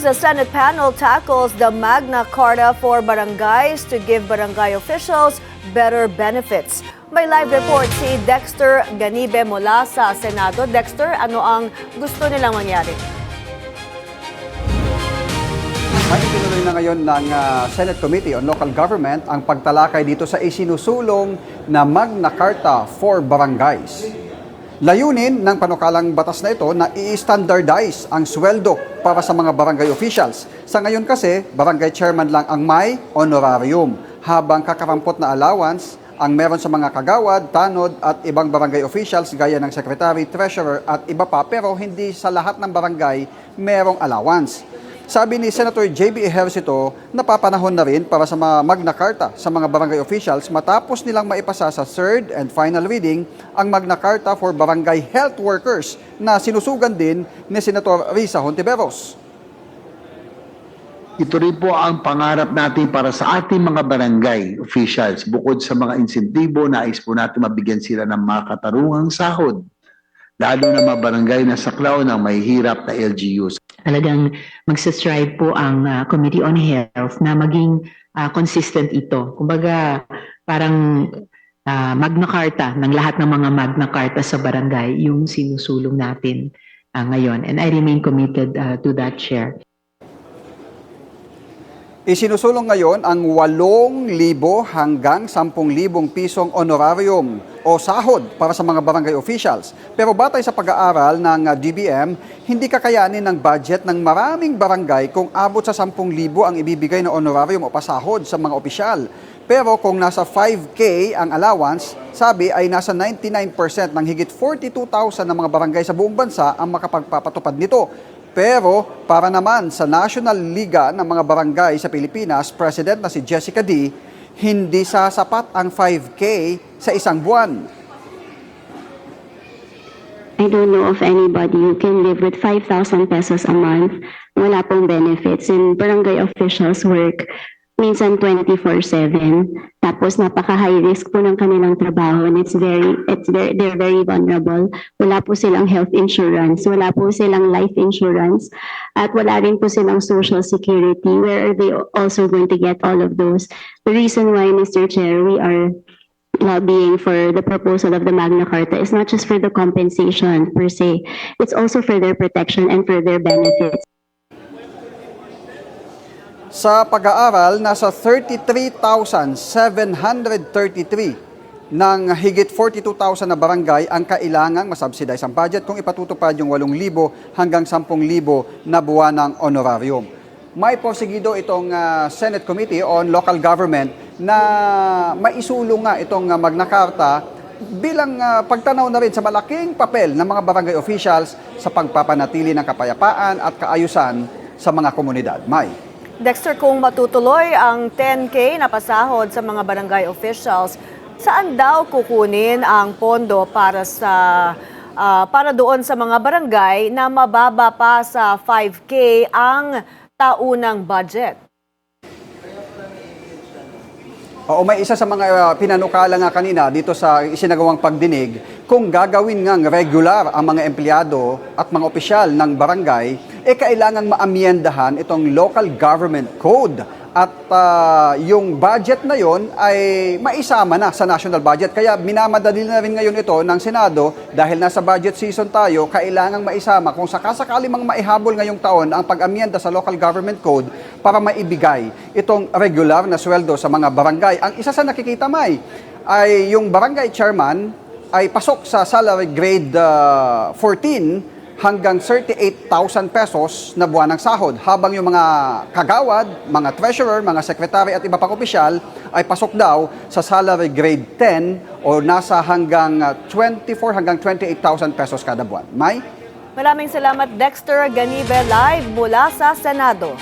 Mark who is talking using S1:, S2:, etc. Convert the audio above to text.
S1: The Senate panel tackles the Magna Carta for barangays to give barangay officials better benefits. May live report si Dexter Ganibe mula sa Senado. Dexter, ano ang gusto nilang mangyari?
S2: Ay itinuloy na ngayon ng Senate Committee on Local Government ang pagtalakay dito sa isinusulong na Magna Carta for Barangays. Layunin ng panukalang batas na ito na i-standardize ang sweldo para sa mga barangay officials. Sa ngayon kasi, barangay chairman lang ang may honorarium, habang kakarampot na allowance ang meron sa mga kagawad, tanod at ibang barangay officials gaya ng secretary, treasurer at iba pa, pero hindi sa lahat ng barangay merong allowance. Sabi ni Senator J.B. Ejercito, napapanahon na rin para sa mga Magna Carta sa mga barangay officials matapos nilang maipasa sa third and final reading ang Magna Carta for Barangay Health Workers na sinusugan din ni Senator Risa Hontiveros.
S3: Ito rin po ang pangarap natin para sa ating mga barangay officials. Bukod sa mga insentibo, nais po natin mabigyan sila ng makatarungang sahod. Lalo na mga barangay na saklaw ng may hirap na LGUs.
S4: Talagang magsastrive po ang Committee on Health na maging consistent ito. Kumbaga, parang Magna Carta ng lahat ng mga Magna Carta sa barangay yung sinusulong natin ngayon. And I remain committed to that, Chair.
S2: Isinusulong ngayon ang 8,000 hanggang 10,000 pisong honorarium o sahod para sa mga barangay officials. Pero batay sa pag-aaral ng DBM, hindi kakayanin ng budget ng maraming barangay kung abot sa 10,000 ang ibibigay na honorarium o pasahod sa mga opisyal. Pero kung nasa 5K ang allowance, sabi ay nasa 99% ng higit 42,000 ng mga barangay sa buong bansa ang makapagpapatupad nito. Pero para naman sa National Liga ng mga barangay sa Pilipinas, President na si Jessica D., hindi sasapat ang 5K sa isang buwan.
S5: I don't know of anybody who can live with 5,000 pesos a month. Wala pong benefits. And barangay officials work minsan 24/7. Tapos napaka-high risk po ng kanilang trabaho and they're very vulnerable. Wala po silang health insurance, wala po silang life insurance, at wala rin po silang social security. Where are they also going to get all of those? The reason why, Mr. Chair, we are lobbying for the proposal of the Magna Carta is not just for the compensation per se, it's also for their protection and for their benefits.
S2: Sa pag-aaral, nasa 33,733 ng higit 42,000 na barangay ang kailangang masubsidize ang budget kung ipatutupad yung 8,000 hanggang 10,000 na buwan ng honorarium. May porsigido itong Senate Committee on Local Government na maisulong nga itong Magna Carta bilang pagtanaw na rin sa malaking papel ng mga barangay officials sa pagpapanatili ng kapayapaan at kaayusan sa mga komunidad.
S1: Dexter, kung matutuloy ang 10K na pasahod sa mga barangay officials, saan daw kukunin ang pondo para doon sa mga barangay na mababa pa sa 5K ang taunang budget?
S2: Oo, may isa sa mga pinanukala nga kanina dito sa isinagawang pagdinig, kung gagawin ngang regular ang mga empleyado at mga opisyal ng barangay, kailangang maamyendahan itong local government code at yung budget na yon ay maisama na sa national budget. Kaya minamadali na rin ngayon ito ng Senado dahil nasa budget season tayo, kailangang maisama kung sakasakali mang maihabol ngayong taon ang pag-amyenda sa local government code para maibigay itong regular na sweldo sa mga barangay. Ang isa sa nakikita ay yung barangay chairman ay pasok sa salary grade 14 hanggang 38,000 pesos na buwan ng sahod, habang yung mga kagawad, mga treasurer, mga secretary at iba pang opisyal ay pasok daw sa salary grade 10 o nasa hanggang 24 hanggang 28,000 pesos kada buwan.
S1: Maraming salamat, Dexter Ganibe, live mula sa Senado.